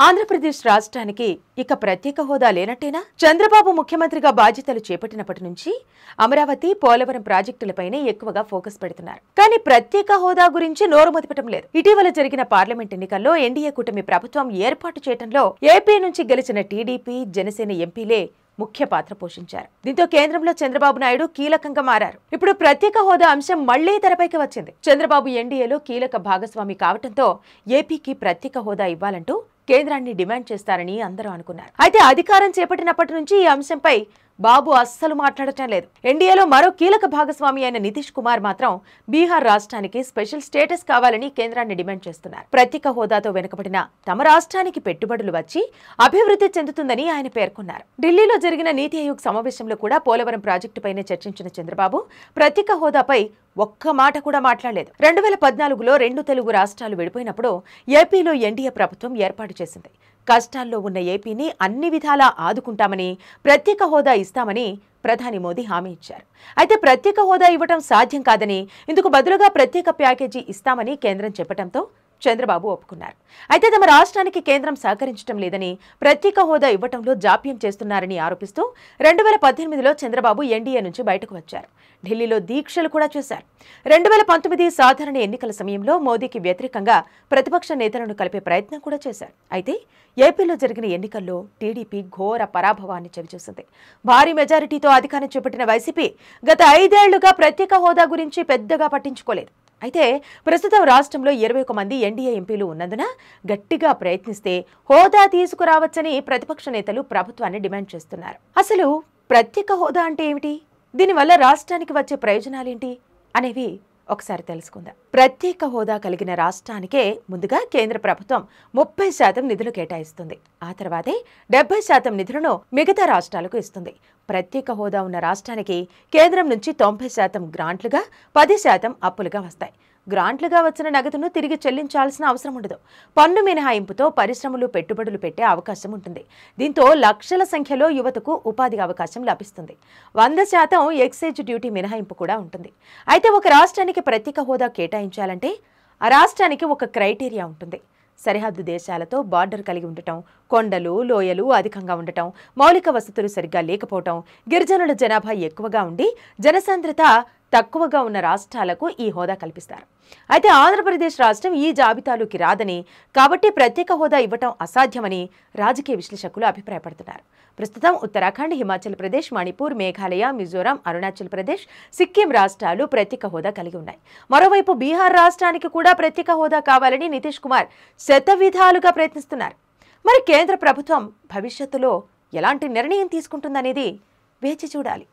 ఆంధ్రప్రదేశ్ రాష్ట్రానికి ఇక ప్రత్యేక హోదా లేనట్టేనా? చంద్రబాబు ముఖ్యమంత్రిగా బాధ్యతలు చేపట్టినప్పటి నుంచి అమరావతి, పోలవరం ప్రాజెక్టులపైనే ఎక్కువగా ఫోకస్ పెడుతున్నారు. కానీ ప్రత్యేక హోదా గురించి నోరు మెదపడం లేదు. ఇటీవల జరిగిన పార్లమెంట్ ఎన్నికల్లో ఎన్డీఏ కూటమి ప్రభుత్వం ఏర్పాటు చేయడంలో ఏపీ నుంచి గెలిచిన టీడీపీ, జనసేన ఎంపీలే ముఖ్య పాత్ర పోషించారు. దీంతో కేంద్రంలో చంద్రబాబు నాయుడు కీలకంగా మారారు. ఇప్పుడు ప్రత్యేక హోదా అంశం మళ్లీ తెరపైకి వచ్చింది. చంద్రబాబు ఎన్డీఏలో కీలక భాగస్వామి కావడంతో ఏపీకి ప్రత్యేక హోదా ఇవ్వాలంటూ కేంద్రాన్ని డిమాండ్ చేస్తారని అందరూ అనుకున్నారు. అయితే అధికారం చేపట్టినప్పటి నుంచి ఈ అంశంపై బాబు అస్సలు మాట్లాడటం లేదు. ఎన్డీఏలో మరో కీలక భాగస్వామి అయిన నితీష్ కుమార్ మాత్రం బీహార్ రాష్ట్రానికి స్పెషల్ స్టేటస్ కావాలని కేంద్రాన్ని డిమాండ్ చేస్తున్నారు. ప్రత్యేక హోదాతో వెనుకబడిన తమ రాష్ట్రానికి పెట్టుబడులు వచ్చి అభివృద్ధి చెందుతుందని ఆయన పేర్కొన్నారు. ఢిల్లీలో జరిగిన నీతి ఆయోగ్ సమావేశంలో కూడా పోలవరం ప్రాజెక్టుపైనే చర్చించిన చంద్రబాబు ప్రత్యేక హోదాపై ఒక్క మాట కూడా మాట్లాడలేదు. 2014లో 2 తెలుగు రాష్ట్రాలు విడిపోయినప్పుడు ఏపీలో ఎన్డీఏ ప్రభుత్వం ఏర్పాటు చేసింది. కష్టాల్లో ఉన్న ఏపీని అన్ని విధాలా ఆదుకుంటామని, ప్రత్యేక హోదా ఇస్తామని ప్రధాని మోదీ హామీ ఇచ్చారు. అయితే ప్రత్యేక హోదా ఇవ్వటం సాధ్యం కాదని, ఇందుకు బదులుగా ప్రత్యేక ప్యాకేజీ ఇస్తామని కేంద్రం చెప్పడంతో చంద్రబాబు ఒప్పుకున్నారు. అయితే తమ రాష్ట్రానికి కేంద్రం సహకరించడం లేదని, ప్రత్యేక హోదా ఇవ్వటంలో జాప్యం చేస్తున్నారని ఆరోపిస్తూ 2018లో చంద్రబాబు ఎన్డీఏ నుంచి బయటకు వచ్చారు. ఢిల్లీలో దీక్షలు కూడా చేశారు. 2019 సాధారణ ఎన్నికల సమయంలో మోదీకి వ్యతిరేకంగా ప్రతిపక్ష నేతలను కలిపే ప్రయత్నం కూడా చేశారు. అయితే ఏపీలో జరిగిన ఎన్నికల్లో టీడీపీ ఘోర పరాభవాన్ని చవిచూసింది. భారీ మెజారిటీతో అధికారం చేపట్టిన వైసీపీ గత 5 ఏళ్లుగా ప్రత్యేక హోదా గురించి పెద్దగా పట్టించుకోలేదు. అయితే ప్రస్తుతం రాష్ట్రంలో 21 మంది ఎన్డీఏ ఎంపీలు ఉన్నందున గట్టిగా ప్రయత్నిస్తే హోదా తీసుకురావచ్చని ప్రతిపక్ష నేతలు ప్రభుత్వాన్ని డిమాండ్ చేస్తున్నారు. అసలు ప్రత్యేక హోదా అంటే ఏమిటి? దీనివల్ల రాష్ట్రానికి వచ్చే ప్రయోజనాలేంటి అనేవి ఒకసారి తెలుసుకుందాం. ప్రత్యేక హోదా కలిగిన రాష్ట్రానికే ముందుగా కేంద్ర ప్రభుత్వం 30% నిధులు కేటాయిస్తుంది. ఆ తర్వాతే 70% నిధులను మిగతా రాష్ట్రాలకు ఇస్తుంది. ప్రత్యేక హోదా ఉన్న రాష్ట్రానికి కేంద్రం నుంచి 90% గ్రాంట్లుగా, 10% అప్పులుగా వస్తాయి. గ్రాంట్లుగా వచ్చిన నగదును తిరిగి చెల్లించాల్సిన అవసరం ఉండదు. పన్ను మినహాయింపుతో పరిశ్రమలు, పెట్టుబడులు పెట్టే అవకాశం ఉంటుంది. దీంతో లక్షల సంఖ్యలో యువతకు ఉపాధి అవకాశం లభిస్తుంది. 100% ఎక్సైజ్ డ్యూటీ మినహాయింపు కూడా ఉంటుంది. అయితే ఒక రాష్ట్రానికి ప్రత్యేక హోదా కేటాయించాలంటే ఆ రాష్ట్రానికి ఒక క్రైటీరియా ఉంటుంది. సరిహద్దు దేశాలతో బార్డర్ కలిగి ఉండటం, కొండలు, లోయలు అధికంగా ఉండటం, మౌలిక వసతులు సరిగ్గా లేకపోవటం, గిరిజనుల జనాభా ఎక్కువగా ఉండి జనసాంద్రత తక్కువగా ఉన్న రాష్ట్రాలకు ఈ హోదా కల్పిస్తారు. అయితే ఆంధ్రప్రదేశ్ రాష్ట్రం ఈ జాబితాలోకి రాదని, కాబట్టి ప్రత్యేక హోదా ఇవ్వటం అసాధ్యమని రాజకీయ విశ్లేషకులు అభిప్రాయపడుతున్నారు. ప్రస్తుతం ఉత్తరాఖండ్, హిమాచల్ ప్రదేశ్, మణిపూర్, మేఘాలయ, మిజోరాం, అరుణాచల్ ప్రదేశ్, సిక్కిం రాష్ట్రాలు ప్రత్యేక హోదా కలిగి ఉన్నాయి. మరోవైపు బీహార్ రాష్ట్రానికి కూడా ప్రత్యేక హోదా కావాలని నితీష్ కుమార్ శతవిధాలుగా ప్రయత్నిస్తున్నారు. మరి కేంద్ర ప్రభుత్వం భవిష్యత్తులో ఎలాంటి నిర్ణయం తీసుకుంటుందనేది వేచి చూడాలి.